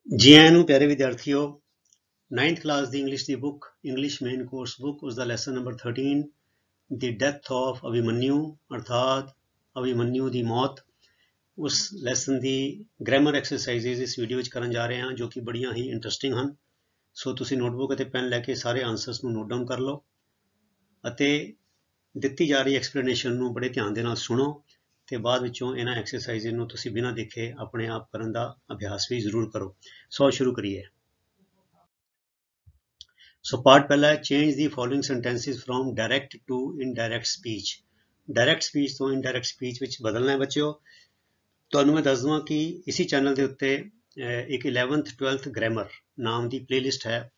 जी आਇਆਂ ਨੂੰ ਪਿਆਰੇ ਵਿਦਿਆਰਥੀਓ 9th class ਦੀ English ਦੀ book English main course book ਉਸ ਦਾ lesson number 13 the death of Abhimanyu ਅਰਥਾਤ ਅਭਿਮਨਿਊ ਦੀ ਮੌਤ ਉਸ ਲੈਸਨ ਦੀ ਗ੍ਰਾਮਰ ਐਕਸਰਸਾਈਜ਼ਸ ਇਸ ਵੀਡੀਓ ਵਿੱਚ ਕਰਨ ਜਾ ਰਹੇ ਹਾਂ ਜੋ ਕਿ ਬੜੀਆਂ ਹੀ ਇੰਟਰਸਟਿੰਗ ਹਨ। ਸੋ ਤੁਸੀਂ ਨੋਟਬੁੱਕ ਅਤੇ ਪੈਨ ਲੈ ਕੇ ਸਾਰੇ ਆਨਸਰਸ ਨੂੰ ਨੋਟ ਡਾਊਨ ਕਰ ਲਓ ਅਤੇ ਦਿੱਤੀ ਜਾ ਰਹੀ ਐਕਸਪਲੇਨੇਸ਼ਨ ਨੂੰ ਬੜੇ ਧਿਆਨ ਦੇ ਨਾਲ ਸੁਣੋ ਤੇ ਬਾਅਦ ਵਿੱਚੋਂ ਇਹਨਾਂ ਐਕਸਰਸਾਈਜ਼ ਨੂੰ ਤੁਸੀਂ ਬਿਨਾਂ ਦੇਖੇ ਆਪਣੇ ਆਪ ਕਰਨ ਦਾ ਅਭਿਆਸ ਵੀ ਜ਼ਰੂਰ ਕਰੋ। ਸੋ ਸ਼ੁਰੂ ਕਰੀਏ। ਸੋ ਪਾਰਟ ਪਹਿਲਾ ਹੈ change the following sentences from direct to indirect speech. Direct speech ਤੋਂ ਇਨਡਾਇਰੈਕਟ ਸਪੀਚ ਵਿੱਚ ਬਦਲਣਾ ਹੈ ਬੱਚਿਓ। ਤੁਹਾਨੂੰ ਮੈਂ ਦੱਸ ਦਵਾਂ ਕਿ ਇਸੇ ਚੈਨਲ ਦੇ ਉੱਤੇ ਇੱਕ 11th 12th ਗ੍ਰਾਮਰ ਨਾਮ ਦੀ ਪਲੇਲਿਸਟ ਹੈ।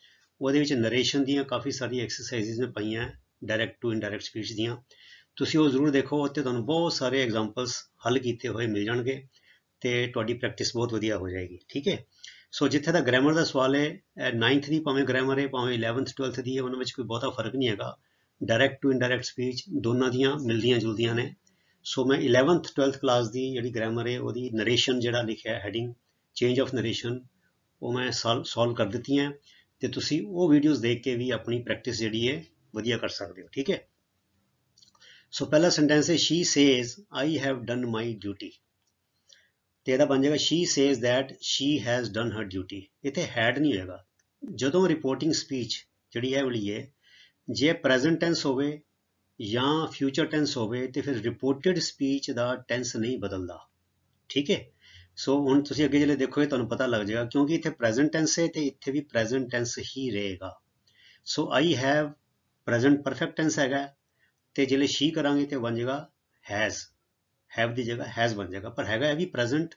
ਉਹਦੇ ਵਿੱਚ ਨਰੇਸ਼ਨ ਦੀਆਂ ਕਾਫੀ ਸਾਰੀ ਐਕਸਰਸਾਈਜ਼ਸ ਮੈਂ ਪਾਈਆਂ ਡਾਇਰੈਕਟ ਟੂ ਇਨਡਾਇਰੈਕਟ ਸਪੀਚ ਦੀਆਂ। ਤੁਸੀਂ ਉਹ ਜ਼ਰੂਰ ਦੇਖੋ। ਉੱਥੇ ਤੁਹਾਨੂੰ ਬਹੁਤ ਸਾਰੇ ਐਗਜ਼ਾਮਪਲਸ ਹੱਲ ਕੀਤੇ ਹੋਏ ਮਿਲ ਜਾਣਗੇ ਤੇ ਤੁਹਾਡੀ ਪ੍ਰੈਕਟਿਸ ਬਹੁਤ ਵਧੀਆ ਹੋ ਜਾਏਗੀ। ਠੀਕ ਹੈ। ਸੋ ਜਿੱਥੇ ਦਾ ਗ੍ਰਾਮਰ ਦਾ ਸਵਾਲ ਹੈ 9th ਦੀ ਭਾਵੇਂ ਗ੍ਰਾਮਰ ਹੈ ਭਾਵੇਂ 11th 12th ਦੀ ਹੈ, ਉਹਨਾਂ ਵਿੱਚ ਕੋਈ ਬਹੁਤਾ ਫਰਕ ਨਹੀਂ ਹੈਗਾ। ਡਾਇਰੈਕਟ ਟੂ ਇਨਡਾਇਰੈਕਟ ਸਪੀਚ ਦੋਨਾਂ ਦੀਆਂ ਮਿਲਦੀਆਂ ਜੁਲਦੀਆਂ ਨੇ। ਸੋ ਮੈਂ 11th 12th ਕਲਾਸ ਦੀ ਜਿਹੜੀ ਗ੍ਰਾਮਰ ਹੈ ਉਹਦੀ ਨਰੇਸ਼ਨ ਜਿਹੜਾ ਲਿਖਿਆ ਹੈਡਿੰਗ ਚੇਂਜ ਆਫ ਨਰੇਸ਼ਨ ਉਹ ਮੈਂ ਸੋਲਵ ਕਰ ਦਿੱਤੀਆਂ ਤੇ ਤੁਸੀਂ ਉਹ ਵੀਡੀਓਜ਼ ਦੇਖ ਕੇ ਵੀ ਆਪਣੀ ਪ੍ਰੈਕਟਿਸ ਜਿਹੜੀ ਹੈ ਵਧੀਆ ਕਰ ਸਕਦੇ ਹੋ। ਠੀਕ ਹੈ। ਸੋ ਪਹਿਲਾ ਸੈਂਟੈਂਸ ਹੈ she says I have done my duty ਤੇ ਇਹਦਾ ਬਣ ਜਾਏਗਾ she says that she has done her duty. ਇੱਥੇ ਹੈਡ ਨਹੀਂ ਹੋਏਗਾ। ਜਦੋਂ ਰਿਪੋਰਟਿੰਗ ਸਪੀਚ ਜਿਹੜੀ ਹੈ ਵਾਲੀ ਹੈ ਜੇ ਪ੍ਰੈਜ਼ੈਂਟ ਟੈਂਸ ਹੋਵੇ ਜਾਂ ਫਿਊਚਰ ਟੈਂਸ ਹੋਵੇ ਤੇ ਫਿਰ ਰਿਪੋਰਟਡ ਸਪੀਚ ਦਾ ਟੈਂਸ ਨਹੀਂ ਬਦਲਦਾ। ਠੀਕ ਹੈ। ਸੋ ਹੁਣ ਤੁਸੀਂ ਅੱਗੇ ਜਿਹੜੇ ਦੇਖੋਗੇ ਤੁਹਾਨੂੰ ਪਤਾ ਲੱਗ ਜਾਏਗਾ ਕਿਉਂਕਿ ਇੱਥੇ ਪ੍ਰੈਜ਼ੈਂਟ ਟੈਂਸ ਹੈ ਤੇ ਇੱਥੇ ਵੀ ਪ੍ਰੈਜ਼ੈਂਟ ਟੈਂਸ ਹੀ ਰਹੇਗਾ। So I have present perfect tense ਹੈਗਾ ਤੇ ਜਿਹੜੇ ਸ਼ੀ ਕਰਾਂਗੇ ਤੇ ਬਣ ਜਾਏਗਾ ਹੈਜ਼। ਹੈਵ ਦੀ ਜਗ੍ਹਾ ਹੈਜ਼ ਬਣ ਜਾਏਗਾ ਪਰ ਹੈਗਾ ਇਹ ਵੀ ਪ੍ਰੈਜ਼ੈਂਟ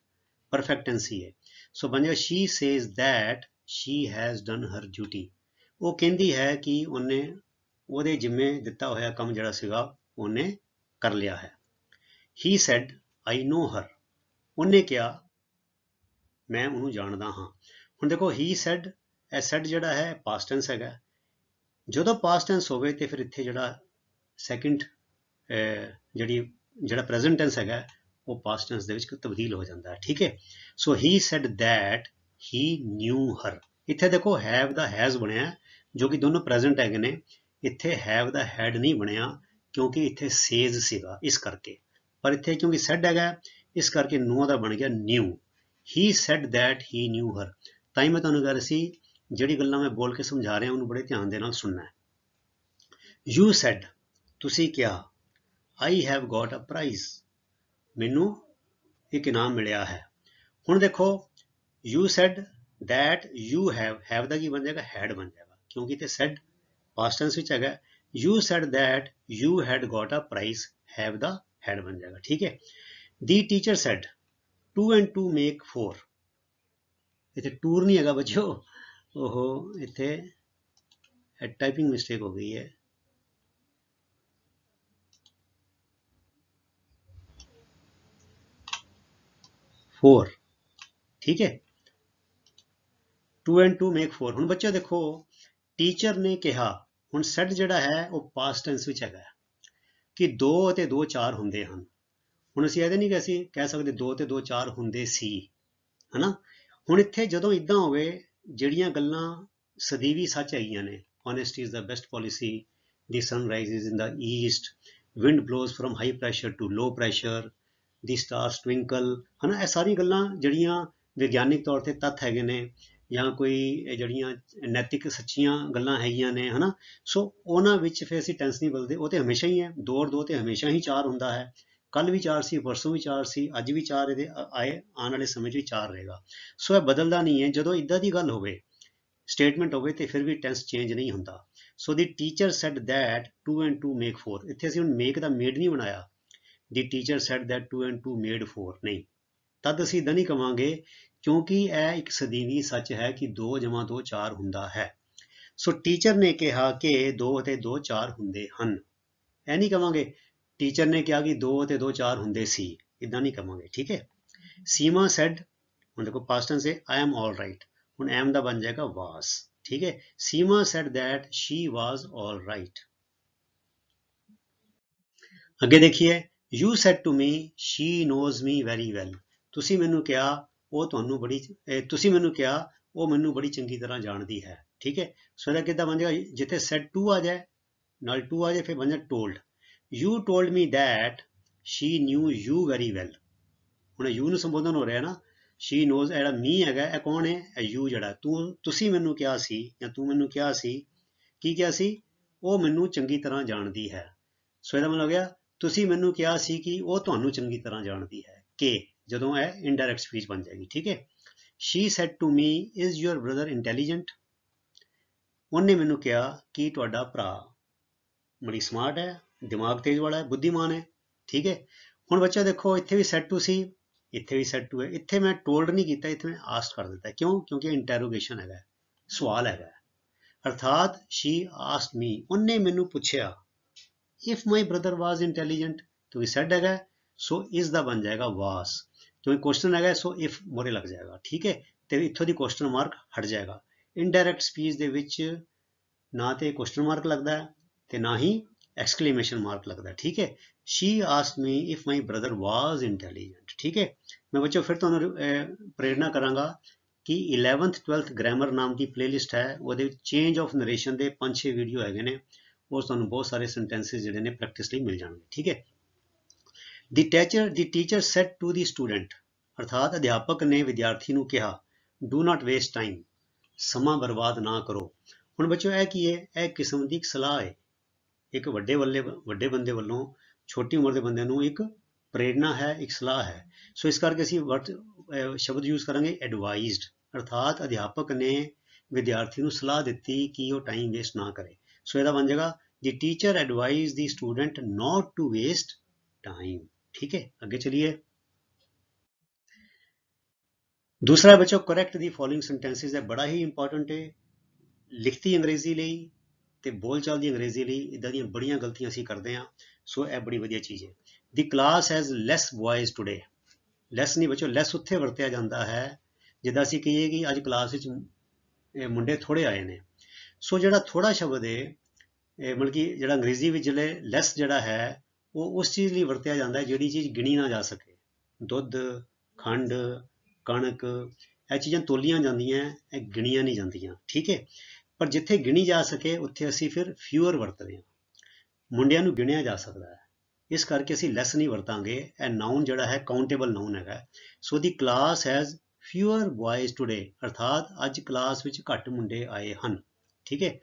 ਪਰਫੈਕਟ ਟੈਂਸ ਹੀ ਹੈ। ਸੋ ਬਣ ਜਾਏਗਾ she says that she has done her duty. ਉਹ ਕਹਿੰਦੀ ਹੈ ਕਿ ਉਹਨੇ ਉਹਦੇ ਜਿੰਮੇ ਦਿੱਤਾ ਹੋਇਆ ਕੰਮ ਜਿਹੜਾ ਸੀਗਾ ਉਹਨੇ ਕਰ ਲਿਆ ਹੈ। ਹੀ ਸੈਡ ਆਈ ਨੋ ਹਰ। ਉਹਨੇ ਕਿਹਾ ਮੈਂ ਉਹਨੂੰ ਜਾਣਦਾ ਹਾਂ। ਹੁਣ ਦੇਖੋ ਹੀ ਸੈਡ ਇਹ ਸੈਡ ਜਿਹੜਾ ਹੈ ਪਾਸਟ ਟੈਂਸ ਹੈਗਾ। ਜਦੋਂ ਪਾਸਟ ਟੈਂਸ ਹੋਵੇ ਤੇ ਫਿਰ ਇੱਥੇ ਜਿਹੜਾ ਸੈਕਿੰਡ ਜਿਹੜਾ ਪ੍ਰੈਜ਼ੈਂਟ ਟੈਂਸ ਹੈਗਾ ਉਹ ਪਾਸਟ ਟੈਂਸ ਦੇ ਵਿੱਚ ਤਬਦੀਲ ਹੋ ਜਾਂਦਾ ਹੈ। ਠੀਕ ਹੈ। So he said that he knew her. ਇੱਥੇ ਦੇਖੋ ਹੈਵ ਦਾ ਹੈਜ਼ ਬਣਿਆ ਜੋ ਕਿ ਦੋਨੋਂ ਪ੍ਰੈਜ਼ੈਂਟ ਹੈਗੇ ਨੇ। ਇੱਥੇ ਹੈਵ ਦਾ ਹੈਡ ਨਹੀਂ ਬਣਿਆ ਕਿਉਂਕਿ ਇੱਥੇ ਸੇਜ਼ ਸੀਗਾ ਇਸ ਕਰਕੇ। ਪਰ ਇੱਥੇ ਕਿਉਂਕਿ ਸੈਡ ਹੈਗਾ ਇਸ ਕਰਕੇ ਨੋ ਦਾ ਬਣ ਗਿਆ knew. He said that he knew her. ਤਾਂ ਹੀ ਮੈਂ ਤੁਹਾਨੂੰ ਕਹਿ ਰਿਹਾ ਸੀ ਜਿਹੜੀ ਗੱਲਾਂ ਮੈਂ ਬੋਲ ਕੇ ਸਮਝਾ ਰਿਹਾ ਉਹਨੂੰ ਬੜੇ ਧਿਆਨ ਦੇ ਨਾਲ ਸੁਣਨਾ ਹੈ। ਯੂ ਸੈਡ ਤੁਸੀਂ ਕਿਹਾ I have got a prize ਮੈਨੂੰ ਇੱਕ ਇਨਾਮ ਮਿਲਿਆ ਹੈ। ਹੁਣ ਦੇਖੋ you said that you have ਦਾ ਕੀ ਬਣ ਜਾਏਗਾ ਹੈਡ ਬਣ ਜਾਏਗਾ ਕਿਉਂਕਿ ਤੇ ਸੈਡ ਪਾਸਟ ਟੈਂਸ ਵਿੱਚ ਹੈਗਾ। You said that you had got a prize have ਦਾ ਹੈਡ ਬਣ ਜਾਏਗਾ। ਠੀਕ ਹੈ। The teacher said 2 and 2 make 4। ਇੱਥੇ ਟੂਰ ਨਹੀਂ ਹੈਗਾ ਬੱਚਿਓ। ਉਹ ਇੱਥੇ ਟਾਈਪਿੰਗ ਮਿਸਟੇਕ ਹੋ ਗਈ ਹੈ। फोर। ठीक है। 2 and 2 make 4। ਹੁਣ ਬੱਚਾ ਦੇਖੋ ਟੀਚਰ ਨੇ ਕਿਹਾ ਹੁਣ ਸੈਡ ਜਿਹੜਾ ਹੈ ਉਹ ਪਾਸਟ ਟੈਂਸ ਵਿੱਚ ਹੈਗਾ ਕਿ 2 ਅਤੇ 2 4 ਹੁੰਦੇ ਹਨ। ਹੁਣ ਅਸੀਂ ਇਹਦੇ ਨਹੀਂ ਕਹਿ ਸਕਦੇ 2 ਤੇ 2 4 ਹੁੰਦੇ ਸੀ ਹਨਾ। ਹੁਣ ਇੱਥੇ ਜਦੋਂ ਇਦਾਂ ਹੋਵੇ ਜਿਹੜੀਆਂ ਗੱਲਾਂ ਸਦੀਵੀ ਸੱਚ ਹੈਗੀਆਂ ਨੇ honesty is the best policy, the sun rises in the east, wind blows from high pressure to low pressure, the stars twinkle ਹਨਾ। ਇਹ ਸਾਰੀ ਗੱਲਾਂ ਜਿਹੜੀਆਂ ਵਿਗਿਆਨਿਕ ਤੌਰ ਤੇ ਤੱਥ ਹੈਗੇ ਨੇ ਜਾਂ ਕੋਈ ਜਿਹੜੀਆਂ ਨੈਤਿਕ ਸੱਚੀਆਂ ਗੱਲਾਂ ਹੈਗੀਆਂ ਨੇ ਹਨਾ। ਸੋ ਉਹਨਾਂ ਵਿੱਚ ਫਿਰ ਅਸੀਂ ਟੈਂਸ ਨਹੀਂ ਬਦਲਦੇ। ਉਹ ਤੇ ਹਮੇਸ਼ਾ ਹੀ ਹੈ 2 ਔਰ 2 ਤੇ ਹਮੇਸ਼ਾ ਹੀ 4 ਹੁੰਦਾ ਹੈ। ਕੱਲ ਵੀ 4 ਸੀ ਪਰਸੋਂ ਵੀ 4 ਸੀ ਅੱਜ ਵੀ 4 ਇਹਦੇ ਆਉਣ ਵਾਲੇ ਸਮੇਂ 'ਚ ਵੀ 4 ਰਹੇਗਾ। ਸੋ ਇਹ ਬਦਲਦਾ ਨਹੀਂ ਹੈ। ਜਦੋਂ ਇੱਦਾਂ ਦੀ ਗੱਲ ਹੋਵੇ ਸਟੇਟਮੈਂਟ ਹੋਵੇ ਤੇ ਫਿਰ ਵੀ ਟੈਂਸ ਚੇਂਜ ਨਹੀਂ ਹੁੰਦਾ। ਸੋ ਦੀ teacher said that 2 and 2 make 4। ਇੱਥੇ ਅਸੀਂ ਹੁਣ ਮੇਕ ਦਾ ਮੇਡ ਨਹੀਂ ਬਣਾਇਆ। ਦੀ teacher said that 2 and 2 made 4 ਨਹੀਂ। ਤਦ ਅਸੀਂ ਇੱਦਾਂ ਨਹੀਂ ਕਵਾਂਗੇ ਕਿਉਂਕਿ ਇਹ ਇੱਕ ਸਦੀਵੀ ਸੱਚ ਹੈ ਕਿ 2 ਜਮਾ 2 4 ਹੁੰਦਾ ਹੈ। ਸੋ ਟੀਚਰ ਨੇ ਕਿਹਾ ਕਿ 2 ਅਤੇ 2 4 ਹੁੰਦੇ ਹਨ। ਇਹ ਨਹੀਂ ਕਵਾਂਗੇ ਟੀਚਰ ਨੇ ਕਿਹਾ ਕਿ 2 ਅਤੇ 2 4 ਹੁੰਦੇ ਸੀ। ਇੱਦਾਂ ਨਹੀਂ ਕਵਾਂਗੇ। ਠੀਕ ਹੈ। ਸੀਮਾ ਸੈਡ ਹੁਣ ਦੇਖੋ ਪਾਸਟ ਟੈਂਸ ਹੈ ਆਈ ਐਮ ਆਲ ਰਾਈਟ। ਹੁਣ ਐਮ ਦਾ ਬਣ ਜਾਏਗਾ ਵਾਸ। ਠੀਕ ਹੈ। Seema said that she was all right. ਅੱਗੇ ਦੇਖੀਏ you said to me she knows me very well. ਤੁਸੀਂ ਮੈਨੂੰ ਕਿਹਾ ਉਹ ਤੁਹਾਨੂੰ ਬੜੀ ਤੁਸੀਂ ਮੈਨੂੰ ਕਿਹਾ ਉਹ ਮੈਨੂੰ ਬੜੀ ਚੰਗੀ ਤਰ੍ਹਾਂ ਜਾਣਦੀ ਹੈ। ਠੀਕ ਹੈ, ਸੋ ਇਹਦਾ ਕਿੱਦਾਂ ਬਣ ਜਾਏਗਾ, ਜਿੱਥੇ said to ਆ ਜਾਏ ਨਾਲ to ਆ ਜਾਏ ਫਿਰ ਬਣ ਜਾਏ told। you told me that she knew you very well। ਹੁਣ you ਨੂੰ ਸੰਬੋਧਨ ਹੋ ਰਿਹਾ ਨਾ, she knows, ਜਿਹੜਾ me ਹੈਗਾ ਇਹ ਕੌਣ ਹੈ, ਇਹ you ਜਿਹੜਾ ਤੁਸੀਂ ਮੈਨੂੰ ਕਿਹਾ ਸੀ ਜਾਂ ਤੂੰ ਮੈਨੂੰ ਕਿਹਾ ਸੀ, ਕੀ ਕਿਹਾ ਸੀ, ਉਹ ਮੈਨੂੰ ਚੰਗੀ ਤਰ੍ਹਾਂ ਜਾਣਦੀ ਹੈ। ਸੋ ਇਹਦਾ ਮਤਲਬ ਹੋ ਗਿਆ ਤੁਸੀਂ ਮੈਨੂੰ ਕਿਹਾ ਸੀ ਕਿ ਉਹ ਤੁਹਾਨੂੰ ਚੰਗੀ ਤਰ੍ਹਾਂ ਜਾਣਦੀ ਹੈ, ਕਿ ਜਦੋਂ ਇਹ ਇਨਡਾਇਰੈਕਟ ਸਪੀਚ ਬਣ ਜਾਏਗੀ। ਠੀਕ ਹੈ, she said to me is your brother intelligent। ਉਹਨੇ ਮੈਨੂੰ ਕਿਹਾ ਕਿ ਤੁਹਾਡਾ ਭਰਾ ਬੜੀ ਸਮਾਰਟ ਹੈ, ਦਿਮਾਗ ਤੇਜ਼ ਵਾਲਾ ਹੈ, ਬੁੱਧੀਮਾਨ ਹੈ। ਠੀਕ ਹੈ, ਹੁਣ ਬੱਚਾ ਦੇਖੋ ਇੱਥੇ ਵੀ said to ਸੀ, ਇੱਥੇ ਵੀ said to ਹੈ, ਇੱਥੇ ਮੈਂ told ਨਹੀਂ ਕੀਤਾ, ਇੱਥੇ ਮੈਂ asked ਕਰ ਦਿੱਤਾ। ਕਿਉਂ, ਕਿਉਂਕਿ ਇੰਟਰੋਗੇਸ਼ਨ ਹੈਗਾ, ਸਵਾਲ ਹੈਗਾ, ਅਰਥਾਤ she asked me, ਉਹਨੇ ਮੈਨੂੰ ਪੁੱਛਿਆ। if my brother was intelligent तो said ਹੈਗਾ, ਸੋ ਇਸ ਦਾ ਬਣ ਜਾਏਗਾ was, ਕਿਉਂਕਿ ਕੁਐਸਚਨ ਹੈਗਾ ਸੋ if ਮੋਰੇ ਲੱਗ ਜਾਏਗਾ। ਠੀਕ ਹੈ, ਤੇ ਇੱਥੋਂ ਦੀ ਕੁਐਸਚਨ ਮਾਰਕ ਹਟ ਜਾਏਗਾ। ਇਨਡਾਇਰੈਕਟ ਸਪੀਚ ਦੇ ਵਿੱਚ ਨਾ ਤੇ ਕੁਐਸਚਨ ਮਾਰਕ ਲੱਗਦਾ ਹੈ ਤੇ ਨਾ ਹੀ ਐਕਸਕਲੇਮੇਸ਼ਨ ਮਾਰਕ ਲੱਗਦਾ। ਠੀਕ ਹੈ, she asked me if my brother was intelligent। ਠੀਕ ਹੈ, ਮੈਂ ਬੱਚੋ ਫਿਰ ਤੁਹਾਨੂੰ ਪ੍ਰੇਰਨਾ ਕਰਾਂਗਾ ਕਿ 11th 12th ਗ੍ਰਾਮਰ ਨਾਮ ਦੀ ਪਲੇਲਿਸਟ ਹੈ, ਉਹਦੇ ਵਿੱਚ ਚੇਂਜ ਆਫ ਨਰੇਸ਼ਨ ਦੇ 5-6 ਵੀਡੀਓ ਹੈਗੇ ਨੇ, ਉਹ ਤੁਹਾਨੂੰ ਬਹੁਤ ਸਾਰੇ ਸੈਂਟੈਂਸਿਸ ਜਿਹੜੇ ਨੇ ਪ੍ਰੈਕਟਿਸ ਲਈ ਮਿਲ ਜਾਣਗੇ। ਠੀਕ ਹੈ, the teacher sad to the student, ਅਰਥਾਤ ਅਧਿਆਪਕ ਨੇ ਵਿਦਿਆਰਥੀ ਨੂੰ ਕਿਹਾ ਡੂ ਨਾਟ ਵੇਸਟ ਟਾਈਮ, ਸਮਾਂ ਬਰਬਾਦ ਨਾ ਕਰੋ। ਹੁਣ ਬੱਚੋ ਇਹ ਕੀ ਹੈ, ਇਹ ਕਿਸਮ ਦੀ ਇੱਕ ਸਲਾਹ ਹੈ, ਇੱਕ ਵੱਡੇ ਬੰਦੇ ਵੱਲੋਂ ਛੋਟੀ ਉਮਰ ਦੇ ਬੰਦੇ ਨੂੰ ਇੱਕ ਪ੍ਰੇਰਨਾ ਹੈ, ਇੱਕ ਸਲਾਹ ਹੈ। ਸੋ ਇਸ ਕਰਕੇ ਅਸੀਂ ਸ਼ਬਦ ਯੂਜ਼ ਕਰਾਂਗੇ ਐਡਵਾਈਜ਼ਡ, ਅਰਥਾਤ ਅਧਿਆਪਕ ਨੇ ਵਿਦਿਆਰਥੀ ਨੂੰ ਸਲਾਹ ਦਿੱਤੀ ਕਿ ਉਹ ਟਾਈਮ ਵੇਸਟ ਨਾ ਕਰੇ। ਸੋ ਇਹਦਾ ਬਣ ਜਾਏਗਾ ਦੀ teacher advise the student ਨॉट to waste time. ठीक है, आगे चलिए। दूसरा बच्चों करैक्ट दी फॉलोइंग सेंटेंसेस है, बड़ा ही इंपॉर्टेंट है लिखती अंग्रेजी ਲਈ ਤੇ ਬੋਲਚਾਲ ਦੀ ਅੰਗਰੇਜ਼ੀ ਲਈ ਇਦਾਂ ਦੀਆਂ ਬੜੀਆਂ ਗਲਤੀਆਂ ਅਸੀਂ ਕਰਦੇ ਹਾਂ। ਸੋ ਇਹ ਬੜੀ ਵਧੀਆ ਚੀਜ਼ ਹੈ। The class has less boys today, less ਨਹੀਂ ਬੱਚੋ, ਲੈਸ ਉੱਥੇ ਵਰਤਿਆ ਜਾਂਦਾ ਹੈ ਜਿੱਦਾਂ ਅਸੀਂ ਕਹੀਏ ਕਿ ਅੱਜ ਕਲਾਸ ਵਿੱਚ ਮੁੰਡੇ ਥੋੜੇ ਆਏ ਨੇ। ਸੋ ਜਿਹੜਾ ਥੋੜਾ ਸ਼ਬਦ ਹੈ ਮਤਲਬ ਕਿ ਜਿਹੜਾ ਅੰਗਰੇਜ਼ੀ ਵਿੱਚ ਜਿਹੜੇ ਲੈਸ ਜਿਹੜਾ ਹੈ ਉਹ ਉਸ ਚੀਜ਼ ਲਈ ਵਰਤਿਆ ਜਾਂਦਾ ਹੈ ਜਿਹੜੀ ਚੀਜ਼ ਗਿਣੀ ਨਾ ਜਾ ਸਕੇ। ਦੁੱਧ, ਖੰਡ, ਕਣਕ, ਇਹ ਚੀਜ਼ਾਂ ਤੋਲੀਆਂ ਜਾਂਦੀਆਂ, ਇਹ ਗਿਣੀਆਂ ਨਹੀਂ ਜਾਂਦੀਆਂ। ਠੀਕ ਹੈ, ਪਰ ਜਿੱਥੇ ਗਿਣੀ ਜਾ ਸਕੇ ਉੱਥੇ ਅਸੀਂ ਫਿਰ ਫਿਊਅਰ ਵਰਤਦੇ ਹਾਂ। ਮੁੰਡਿਆਂ ਨੂੰ ਗਿਣਿਆ ਜਾ ਸਕਦਾ ਹੈ, ਇਸ ਕਰਕੇ ਅਸੀਂ ਲੈਸ ਨਹੀਂ ਵਰਤਾਂਗੇ। ਇਹ ਨਾਊਨ ਜਿਹੜਾ ਹੈ ਕਾਊਂਟੇਬਲ ਨਾਊਨ ਹੈਗਾ। ਸੋ ਦੀ ਕਲਾਸ ਹੈਜ਼ ਫਿਊਅਰ ਬॉयਜ਼ ਟੁਡੇ, ਅਰਥਾਤ ਅੱਜ ਕਲਾਸ ਵਿੱਚ ਘੱਟ ਮੁੰਡੇ ਆਏ ਹਨ। ਠੀਕ ਹੈ,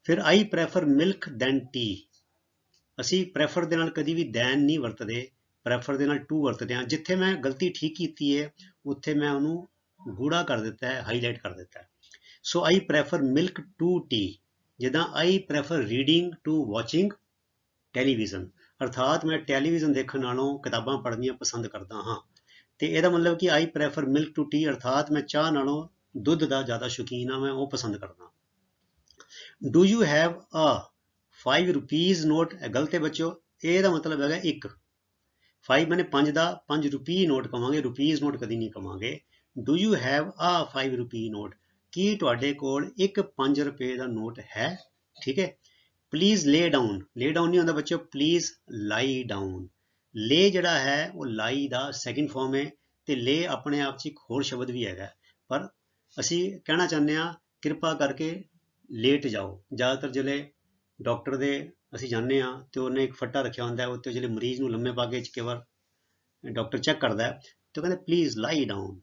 ਫਿਰ ਆਈ ਪ੍ਰੈਫਰ ਮਿਲਕ ਦੈਨ ਟੀ, ਅਸੀਂ ਪ੍ਰੈਫਰ ਦੇ ਨਾਲ ਕਦੀ ਵੀ ਦੈਨ ਨਹੀਂ ਵਰਤਦੇ, ਪ੍ਰੈਫਰ ਦੇ ਨਾਲ ਟੂ ਵਰਤਦੇ ਹਾਂ। ਜਿੱਥੇ ਮੈਂ ਗਲਤੀ ਠੀਕ ਕੀਤੀ ਹੈ ਉੱਥੇ ਮੈਂ ਉਹਨੂੰ ਗੂੜਾ ਕਰ ਦਿੱਤਾ ਹੈ, ਹਾਈਲਾਈਟ ਕਰ ਦਿੱਤਾ ਹੈ। So I prefer milk to tea, ਜਿੱਦਾਂ I prefer reading to watching television, ਅਰਥਾਤ ਮੈਂ ਟੈਲੀਵਿਜ਼ਨ ਦੇਖਣ ਨਾਲੋਂ ਕਿਤਾਬਾਂ ਪੜ੍ਹਨੀਆਂ ਪਸੰਦ ਕਰਦਾ ਹਾਂ। ਤੇ ਇਹਦਾ ਮਤਲਬ ਕਿ ਆਈ ਪ੍ਰੈਫਰ ਮਿਲਕ ਟੂ ਟੀ, ਅਰਥਾਤ ਮੈਂ ਚਾਹ ਨਾਲੋਂ ਦੁੱਧ ਦਾ ਜ਼ਿਆਦਾ ਸ਼ੌਕੀਨ ਹਾਂ, ਮੈਂ ਉਹ ਪਸੰਦ ਕਰਦਾ। Do you have a 5 rupees note, ਗਲਤ ਹੈ ਬੱਚਿਓ, ਇਹਦਾ ਮਤਲਬ ਹੈਗਾ ਇੱਕ। 5 ਮੈਨੇ 5 ਦਾ 5 ਰੁਪੀ ਨੋਟ ਕਵਾਂਗੇ, ਰੁਪੀਜ਼ ਨੋਟ ਕਦੀ ਨਹੀਂ ਕਵਾਂਗੇ। ਡੂ ਯੂ ਹੈਵ ਆ 5 ਰੁਪੀ ਨੋਟ, ਕੀ ਤੁਹਾਡੇ ਕੋਲ ਇੱਕ 5 ਰੁਪਏ ਦਾ ਨੋਟ ਹੈ। ਠੀਕ ਹੈ, ਪਲੀਜ਼ ਲੇ ਡਾਊਨ, ਲੇ ਡਾਊਨ ਨਹੀਂ ਹੁੰਦਾ ਬੱਚਿਓ, ਪਲੀਜ਼ ਲਾਈ ਡਾਊਨ। ਲੇ ਜਿਹੜਾ ਹੈ ਉਹ ਲਾਈ ਦਾ ਸੈਕਿੰਡ ਫਾਰਮ ਹੈ ਤੇ ਲੇ ਆਪਣੇ ਆਪ 'ਚ ਇੱਕ ਹੋਰ ਸ਼ਬਦ ਵੀ ਹੈਗਾ, ਪਰ ਅਸੀਂ ਕਹਿਣਾ ਚਾਹੁੰਦੇ ਹਾਂ ਕਿਰਪਾ ਕਰਕੇ ਲੇਟ ਜਾਓ। ਜ਼ਿਆਦਾਤਰ ਜਿਹੜੇ ਡਾਕਟਰ ਦੇ ਅਸੀਂ ਜਾਂਦੇ ਹਾਂ ਤੇ ਉਹਨੇ ਇੱਕ ਫੱਟਾ ਰੱਖਿਆ ਹੁੰਦਾ, ਉੱਤੇ ਜਿਹੜੇ ਮਰੀਜ਼ ਨੂੰ ਲੰਮੇ ਪਾ ਕੇ ਕਈ ਵਾਰ ਡਾਕਟਰ ਚੈੱਕ ਕਰਦਾ ਤੇ ਕਹਿੰਦੇ ਪਲੀਜ਼ ਲਾਈ ਡਾਊਨ,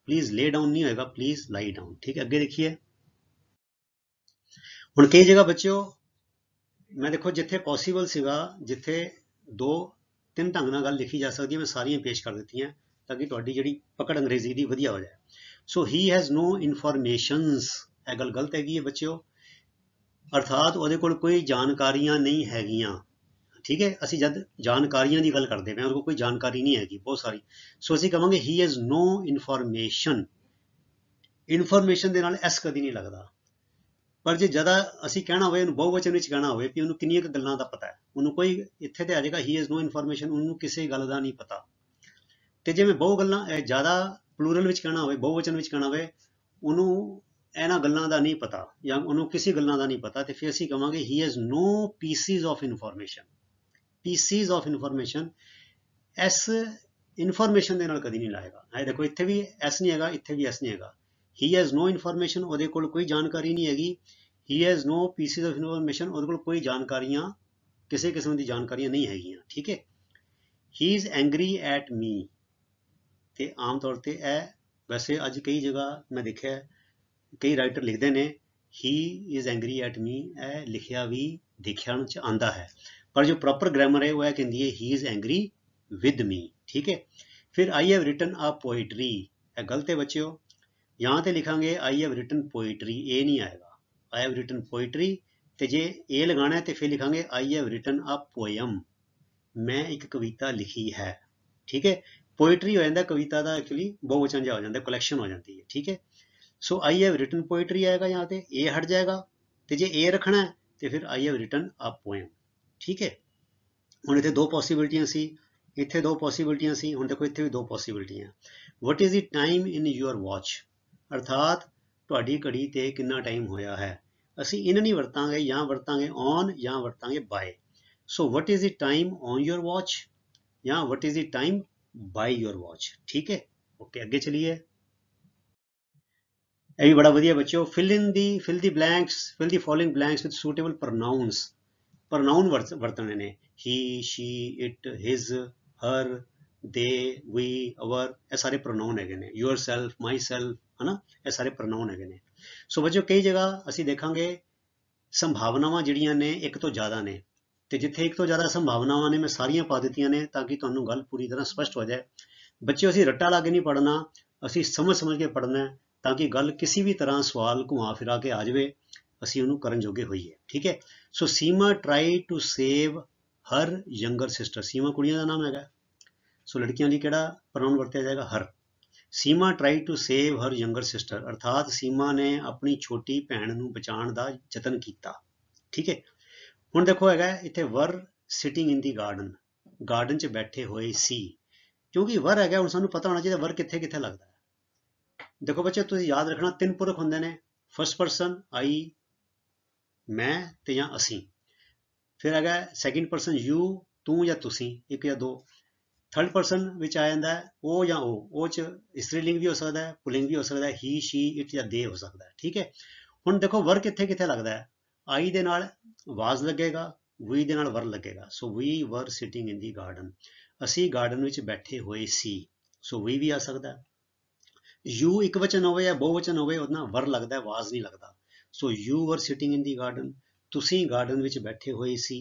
ਪਲੀਜ਼ ਲੇ ਡਾਊਨ ਨਹੀਂ ਹੋਏਗਾ, ਪਲੀਜ਼ ਲਾਈ ਡਾਊਨ। ਠੀਕ ਹੈ, ਅੱਗੇ ਦੇਖੀਏ। ਹੁਣ ਕਈ ਜਗ੍ਹਾ ਬੱਚਿਓ ਮੈਂ ਦੇਖੋ ਜਿੱਥੇ ਪੋਸੀਬਲ ਸੀਗਾ, ਜਿੱਥੇ 2-3 ਢੰਗ ਨਾਲ ਗੱਲ ਲਿਖੀ ਜਾ ਸਕਦੀ ਹੈ, ਮੈਂ ਸਾਰੀਆਂ ਪੇਸ਼ ਕਰ ਦਿੱਤੀਆਂ ਤਾਂ ਕਿ ਤੁਹਾਡੀ ਜਿਹੜੀ ਪਕੜ ਅੰਗਰੇਜ਼ੀ ਦੀ ਵਧੀਆ ਹੋ ਜਾਏ। ਸੋ ਹੀ ਹੈਜ਼ ਨੋ ਇਨਫੋਰਮੇਸ਼ਨਸ, ਇਹ ਗੱਲ ਗਲਤ ਹੈਗੀ ਹੈ ਬੱਚਿਓ, ਅਰਥਾਤ ਉਹਦੇ ਕੋਲ ਕੋਈ ਜਾਣਕਾਰੀਆਂ ਨਹੀਂ ਹੈਗੀਆਂ। ਠੀਕ ਹੈ, ਅਸੀਂ ਜਦ ਜਾਣਕਾਰੀਆਂ ਦੀ ਗੱਲ ਕਰਦੇ ਪਏ ਉਹਦੇ ਕੋਲ ਕੋਈ ਜਾਣਕਾਰੀ ਨਹੀਂ ਹੈਗੀ, ਬਹੁਤ ਸਾਰੀ। ਸੋ ਅਸੀਂ ਕਹਾਂਗੇ he has no information. Information ਦੇ ਨਾਲ ਐਸ ਕਦੀ ਨਹੀਂ ਲੱਗਦਾ, ਪਰ ਜੇ ਜ਼ਿਆਦਾ ਅਸੀਂ ਕਹਿਣਾ ਹੋਵੇ, ਉਹਨੂੰ ਬਹੁਵਚਨ ਵਿੱਚ ਕਹਿਣਾ ਹੋਵੇ ਕਿ ਉਹਨੂੰ ਕਿੰਨੀਆਂ ਕੁ ਗੱਲਾਂ ਦਾ ਪਤਾ ਹੈ, ਉਹਨੂੰ ਕੋਈ ਇੱਥੇ ਤੇ ਆ ਜਾਏਗਾ ਹੀ ਹੈਜ਼ ਨੋ ਇਨਫੋਰਮੇਸ਼ਨ, ਉਹਨੂੰ ਕਿਸੇ ਗੱਲ ਦਾ ਨਹੀਂ ਪਤਾ। ਤੇ ਜਿਵੇਂ ਬਹੁ ਗੱਲਾਂ ਜ਼ਿਆਦਾ ਪਲੂਰਲ ਵਿੱਚ ਕਹਿਣਾ ਹੋਵੇ, ਬਹੁਵਚਨ ਵਿੱਚ ਕਹਿਣਾ ਹੋਵੇ, ਉਹਨੂੰ ਇਹਨਾਂ ਗੱਲਾਂ ਦਾ ਨਹੀਂ ਪਤਾ ਜਾਂ ਉਹਨੂੰ ਕਿਸੇ ਗੱਲਾਂ ਦਾ ਨਹੀਂ ਪਤਾ, ਤੇ ਫਿਰ ਅਸੀਂ ਕਹਾਂਗੇ he has no pieces of information. Pieces of information ਐਸ ਇਨਫੋਰਮੇਸ਼ਨ ਦੇ ਨਾਲ ਕਦੀ ਨਹੀਂ ਲਾਏਗਾ। ਇਹ ਦੇਖੋ ਇੱਥੇ ਵੀ ਐਸ ਨਹੀਂ ਹੈਗਾ, ਇੱਥੇ ਵੀ ਐਸ ਨਹੀਂ ਹੈਗਾ, ही हैज़ नो इन्फॉर्मेशन, ਉਹਦੇ ਕੋਲ ਕੋਈ ਜਾਣਕਾਰੀ ਨਹੀਂ ਹੈਗੀ। He has no pieces of information, ਉਹਦੇ ਕੋਲ ਕੋਈ ਜਾਣਕਾਰੀਆਂ, ਕਿਸੇ ਕਿਸਮ ਦੀ ਜਾਣਕਾਰੀਆਂ ਨਹੀਂ ਹੈਗੀਆਂ। ਠੀਕ ਹੈ। He is angry at me, ਤੇ ਆਮ ਤੌਰ ਤੇ ਇਹ ਵੈਸੇ ਅੱਜ ਕਈ ਜਗ੍ਹਾ ਮੈਂ ਦੇਖਿਆ ਕਈ ਰਾਈਟਰ ਲਿਖਦੇ ਨੇ ही इज़ एंग्री एट मी, ਇਹ ਲਿਖਿਆ ਵੀ ਦੇਖਿਆ ਚ ਆਂਦਾ ਹੈ, ਪਰ ਜੋ ਪ੍ਰੋਪਰ ਗ੍ਰਾਮਰ ਹੈ ਉਹ ਇਹ ਕਹਿੰਦੀ ਹੈ he is angry with me. ठीक है। फिर I have written a poetry, ਇਹ ਗਲਤ ਹੈ ਬੱਚਿਓ। यहाँ ਤੇ ਲਿਖਾਂਗੇ आई हैव रिटन पोइट्री, ਇਹ ਨਹੀਂ ਆਏਗਾ। आई हैव रिटन पोइट्री, ਤੇ ਜੇ ਇਹ ਲਗਾਣਾ ਹੈ ਤੇ ਫਿਰ ਲਿਖਾਂਗੇ I have written a poem, ਮੈਂ ਇੱਕ ਕਵਿਤਾ ਲਿਖੀ ਹੈ। ਠੀਕ ਹੈ। पोइट्री हो जाता है कविता का एक्चुअली बहुवचन जा हो जाता है, कलैक्शन हो जाती है। ठीक है। सो आई हैव रिटन पोइट्री आएगा, यहाँ पे ए हट जाएगा, तो जे ए रखना है तो फिर I have written a poem. ठीक है। हुण इत्थे दो पॉसिबिलिटियां सी, इत्थे दो पॉसिबिलिटियां सी, हुण देखो इत्थे भी दो पॉसिबिलिटियां। What is the time in your watch, अर्थात तुहाडी घड़ी ते कितना टाइम होया है। असी इन नहीं वरतांगे, या वरतांगे ऑन या वरतांगे by. So what is the time on your watch या what is the time by your watch. ठीक है। ओके, अगे चलिए। ये भी बड़ा वधिया बच्चों। Fill the blanks, fill the following blanks with suitable pronouns. Pronoun वरतने ने he, she, it, his, her, they, we, our, ये सारे प्रोनाउन है ने। योर सैल्फ, माई सैल्फ, है ना, ये सारे प्रोनाउन है ने। सो बच्चों कई जगह असी देखांगे संभावनावां जिहड़ियां ने एक तो ज़्यादा ने, तो जिथे एक तो ज़्यादा संभावनावां ने मैं सारियां पा दित्तियां ने ताकि तुहानूं गल पूरी तरह स्पष्ट हो जाए। बच्चे असी रट्टा ला के नहीं पढ़ना, असी समझ समझ के पढ़ना है ताकि गल किसी भी तरह सवाल घुमा फिरा के आ जाए, असी उन्होंने करन जोगे होइए। ठीक है। So Seema try to save her younger sister, Seema कुड़ियां का नाम है। सो लड़कियां लिए किहड़ा प्रोनाउन वरत्या जाएगा, her. Seema try to save her younger sister, अर्थात सीमा ने अपनी छोटी भैन नूं बचाउण दा यतन कीता। ठीक है। हुण देखो हैगा इत्थे वर sitting in the garden, garden च बैठे हुए सी, क्योंकि वर है हुण सानूं पता होना चाहिए वर कित्थे कित्थे लगदा है। देखो बच्चे तुसीं याद रखना तीन पुरख हुंदे ने, फर्स्ट पर्सन आई, मैं ते जां असीं, फिर हैगा सैकेंड पर्सन यू, तू या तुसीं, एक या दो। थर्ड पर्सन विच आ जांदा है ओ या ओ च स्त्रीलिंग भी हो सकता है, पुलिंग भी हो सकता है, ही, शी, इट या दे हो सकता है। ठीक है। हुण देखो वर कित्थे कित्थे लगदा है, आई दे नाल वाज लगेगा, वी दे नाल वर लगेगा। So we were sitting in the garden, असी गार्डन विच बैठे हुए सी, सो वी भी आ सकता है। यू एक वचन होवे या बहुवचन होवे उहदे नाल वर लगदा है, वाज नहीं लगदा। So you were sitting in the garden, तुसीं गार्डन विच बैठे हुए सी।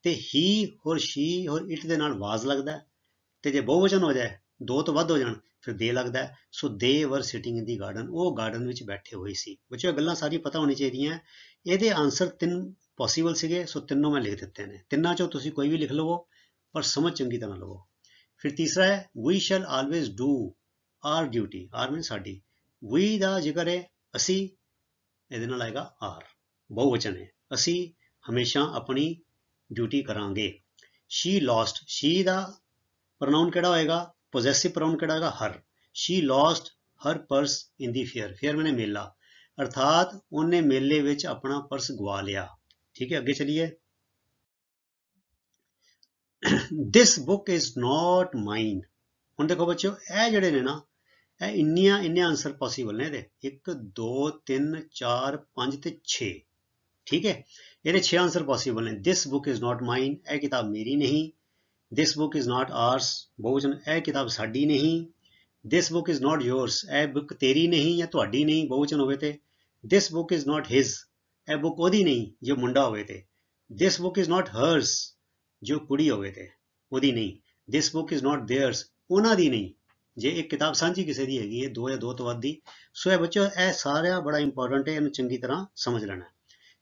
ते ही और शी और इट दे नाल वाज लगदा है, ते जे बहुवचन हो जाए दो तो वध हो जाण फिर दे लगदा है। So they were sitting in the garden, वो गार्डन विच बैठे हुए सी। बच्चों गल्लां सारी पता होनी चाहिए। ਇਹਦੇ आंसर तीन पॉसीबल सीगे, सो तीनों मैं लिख दिते हैं। तिन्ना चो तुसीं कोई भी लिख लवो पर समझ चंगी तरह लवो। फिर तीसरा है we shall always do our duty, our mean साडी, वी दा जिक्र है असी, ਇਹਦੇ ਨਾਲ आएगा आर, बहुवचन है, असी हमेशा अपनी ड्यूटी करांगे। शी लॉस्ट, शी दा प्रोनाउन केड़ा होएगा, पोजेसिव प्रोनाउन केड़ा होएगा, her. She lost her purse in the fair, fair मैंने मेला, अर्थात उन्हें मेले विच अपना पर्स गवा लिया। ठीक है। अगे चलिए। This book is not mine, हुण देखो बच्चों ए जिहड़े ने ना इन्ने आंसर पॉसीबल ने ਇਹਦੇ 1 2 3 4 5 ਤੇ 6। ठीक है। ਇਹਦੇ 6 आंसर पॉसीबल ने। This book is not mine, ਇਹ किताब मेरी नहीं। This book is not ours, बहुवचन, ਇਹ किताब साडी नहीं। This book is not yours, ਇਹ बुक तेरी नहीं या ਤੁਹਾਡੀ नहीं, बहुवचन होवे ते। This book is not his, ਇਹ बुक ਉਹਦੀ नहीं जो मुंडा होवे ते। This book is not hers, जो कुड़ी होवे ते ਉਹਦੀ नहीं। This book is not theirs, ਉਹਨਾਂ ਦੀ नहीं, जे एक किताब सांझी किसी की हैगी है, दो या दो तो वध दी। सो है बच्चों यह सारा बड़ा इंपॉर्टेंट है, इन्हें चंगी तरह समझ लेना है।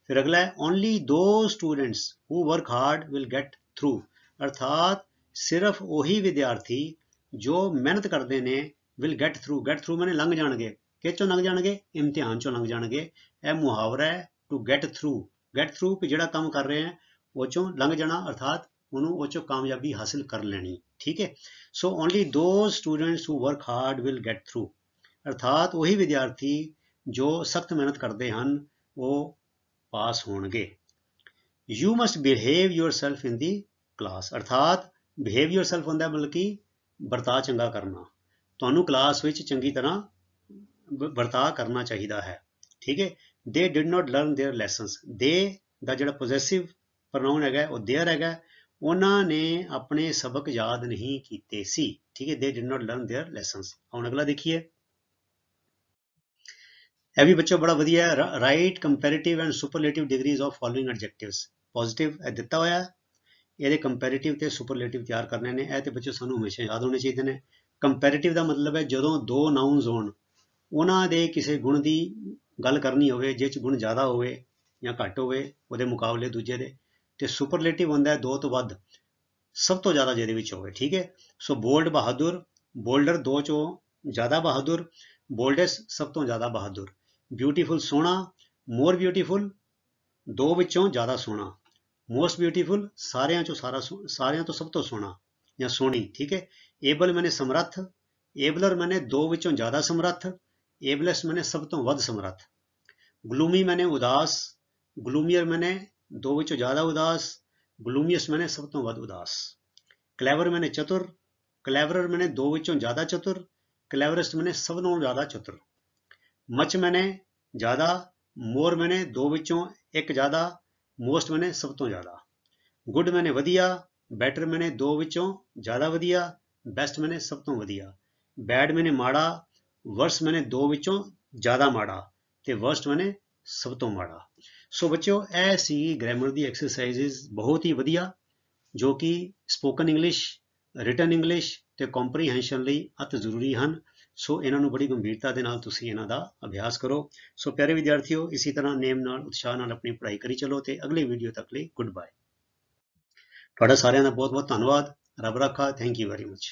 फिर अगला है ओनली दो students who work hard will get through, अर्थात सिर्फ वही विद्यार्थी जो मेहनत करते हैं will get through, get through मैंने लंघ जाएंगे, कि चों लंघ जाएंगे, इम्तिहान चों लंघ जाएंगे। यह मुहावरा है to get through, get through कि जिहड़ा काम कर रहे हैं वो चों लंघ जाना, अर्थात उन्होंने वो चों कामयाबी हासिल कर लेनी। ठीक है। सो ओनली दो students who work hard will get through, अर्थात वही विद्यार्थी जो सख्त मेहनत करते हैं वो पास होंगे। You must behave your self in the class, अर्थात बिहेव योर सैल्फ होंदा मतलब कि बर्ताव चंगा करना, तुहानू क्लास विच चंगी तरह ਵਰਤਾਅ ਕਰਨਾ ਚਾਹੀਦਾ ਹੈ। ਠੀਕ ਹੈ। They did not learn their lessons. ਦੇ ਦਾ ਜਿਹੜਾ ਪੋਜੈਸਿਵ ਪ੍ਰੋਨਾਉਨ ਹੈਗਾ ਉਹ देयर ਹੈਗਾ। ਉਹਨਾਂ ਨੇ ਆਪਣੇ ਸਬਕ ਯਾਦ ਨਹੀਂ ਕੀਤੇ ਸੀ। ਠੀਕ ਹੈ। They did not learn their lessons. ਹੁਣ ਅਗਲਾ ਦੇਖੀਏ। ਇਹ ਵੀ ਬੱਚੋ ਬੜਾ ਵਧੀਆ ਹੈ। Write comparative and superlative degrees of following adjectives. Positive ਇਹ ਦਿੱਤਾ ਹੋਇਆ, ਇਹਦੇ ਕੰਪੈਰੀਟਿਵ ਤੇ ਸੁਪਰਲੇਟਿਵ ਤਿਆਰ ਕਰਨੇ ਨੇ। ਇਹ ਤੇ ਬੱਚੋ ਸਾਨੂੰ ਹਮੇਸ਼ਾ ਯਾਦ ਹੋਣੇ ਚਾਹੀਦੇ ਨੇ। ਕੰਪੈਰੀਟਿਵ ਦਾ ਮਤਲਬ ਹੈ ਜਦੋਂ ਦੋ ਨਾਊਨਸ ਹੋਣ, ਉਹਨਾਂ ਦੇ ਕਿਸੇ ਗੁਣ ਦੀ ਗੱਲ ਕਰਨੀ ਹੋਵੇ ਜਿਸ 'ਚ ਗੁਣ ਜ਼ਿਆਦਾ ਹੋਵੇ ਜਾਂ ਘੱਟ ਹੋਵੇ ਉਹਦੇ ਮੁਕਾਬਲੇ ਦੂਜੇ ਦੇ। ਤੇ ਸੁਪਰਲੇਟਿਵ ਹੁੰਦਾ ਹੈ ਦੋ ਤੋਂ ਵੱਧ, ਸਭ ਤੋਂ ਜ਼ਿਆਦਾ ਜਿਹਦੇ ਵਿੱਚ ਹੋਵੇ। ਠੀਕ ਹੈ। ਸੋ ਬੋਲਡ ਬਹਾਦੁਰ, ਬੋਲਡਰ ਦੋ ਚੋਂ ਜ਼ਿਆਦਾ ਬਹਾਦੁਰ, ਬੋਲਡੈਸਟ ਸਭ ਤੋਂ ਜ਼ਿਆਦਾ ਬਹਾਦੁਰ। ਬਿਊਟੀਫੁਲ ਸੋਹਣਾ, ਮੋਰ ਬਿਊਟੀਫੁਲ ਦੋ ਵਿੱਚੋਂ ਜ਼ਿਆਦਾ ਸੋਹਣਾ। ਮੋਸਟ ਬਿਊਟੀਫੁਲ ਸਾਰਿਆਂ ਤੋਂ ਸਭ ਤੋਂ ਸੋਹਣਾ ਜਾਂ ਸੋਹਣੀ। ਠੀਕ ਹੈ। ਏਬਲ ਮੈਨੇ ਸਮਰੱਥ, ਏਬਲਰ ਮੈਨੇ ਦੋ ਵਿੱਚੋਂ ਜ਼ਿਆਦਾ ਸਮਰੱਥ, ਏਬਲੈਸਟ ਮੈਨੇ ਸਭ ਤੋਂ ਵੱਧ ਸਮਰੱਥ। ਗਲੂਮੀ ਮੈਨੇ ਉਦਾਸ, ਗਲੂਮੀਅਰ ਮੈਨੇ ਦੋ ਵਿੱਚੋਂ ਜ਼ਿਆਦਾ ਉਦਾਸ, ਗਲੂਮੀਅਸਟ ਮੈਨੇ ਸਭ ਤੋਂ ਵੱਧ ਉਦਾਸ। ਕਲੈਵਰ ਮੈਨੇ ਚਤੁਰ, ਕਲੈਵਰਰ ਮੈਨੇ ਦੋ ਵਿੱਚੋਂ ਜ਼ਿਆਦਾ ਚਤੁਰ, ਕਲੈਵਰੈਸਟ ਮੈਨੇ ਸਭ ਤੋਂ ਜ਼ਿਆਦਾ ਚਤੁਰ। ਮਚ ਮੈਨੇ ਜ਼ਿਆਦਾ, ਮੋਰ ਮੈਨੇ ਦੋ ਵਿੱਚੋਂ ਇੱਕ ਜ਼ਿਆਦਾ, ਮੋਸਟ ਮੈਨੇ ਸਭ ਤੋਂ ਜ਼ਿਆਦਾ। ਗੁੱਡ ਮੈਨੇ ਵਧੀਆ, ਬੈਟਰ ਮੈਨੇ ਦੋ ਵਿੱਚੋਂ ਜ਼ਿਆਦਾ ਵਧੀਆ, ਬੈਸਟ ਮੈਨੇ ਸਭ ਤੋਂ ਵਧੀਆ। ਬੈਡ ਮੈਨੇ ਮਾੜਾ, ਵਰਸ ਮੈਨੇ ਦੋ ਵਿੱਚੋਂ ਜ਼ਿਆਦਾ ਮਾੜਾ, ਤੇ ਵਰਸਟ ਮੈਨੇ ਸਭ ਤੋਂ ਮਾੜਾ। ਸੋ ਬੱਚਿਓ ਇਹ ਸੀ ਗ੍ਰਾਮਰ ਦੀ ਐਕਸਰਸਾਈਜ਼ਸ, ਬਹੁਤ ਹੀ ਵਧੀਆ, ਜੋ ਕਿ ਸਪੋਕਨ ਇੰਗਲਿਸ਼, ਰਿਟਨ ਇੰਗਲਿਸ਼ ਤੇ ਕੰਪਰੀਹੈਂਸ਼ਨ ਲਈ ਅਤ ਜ਼ਰੂਰੀ ਹਨ। ਸੋ ਇਹਨਾਂ ਨੂੰ ਬੜੀ ਗੰਭੀਰਤਾ ਦੇ ਨਾਲ ਤੁਸੀਂ ਇਹਨਾਂ ਦਾ ਅਭਿਆਸ ਕਰੋ। ਸੋ ਪਿਆਰੇ ਵਿਦਿਆਰਥੀਓ, ਇਸੇ ਤਰ੍ਹਾਂ ਨੇਮ ਨਾਲ, ਉਤਸ਼ਾਹ ਨਾਲ ਆਪਣੀ ਪੜ੍ਹਾਈ ਕਰੀ ਚਲੋ ਤੇ ਅਗਲੇ ਵੀਡੀਓ ਤੱਕ ਲਈ ਗੁੱਡ ਬਾਏ। ਤੁਹਾਡਾ ਸਾਰਿਆਂ ਦਾ ਬਹੁਤ ਬਹੁਤ ਧੰਨਵਾਦ। ਰੱਬ ਰਾਖਾ। Thank you very much.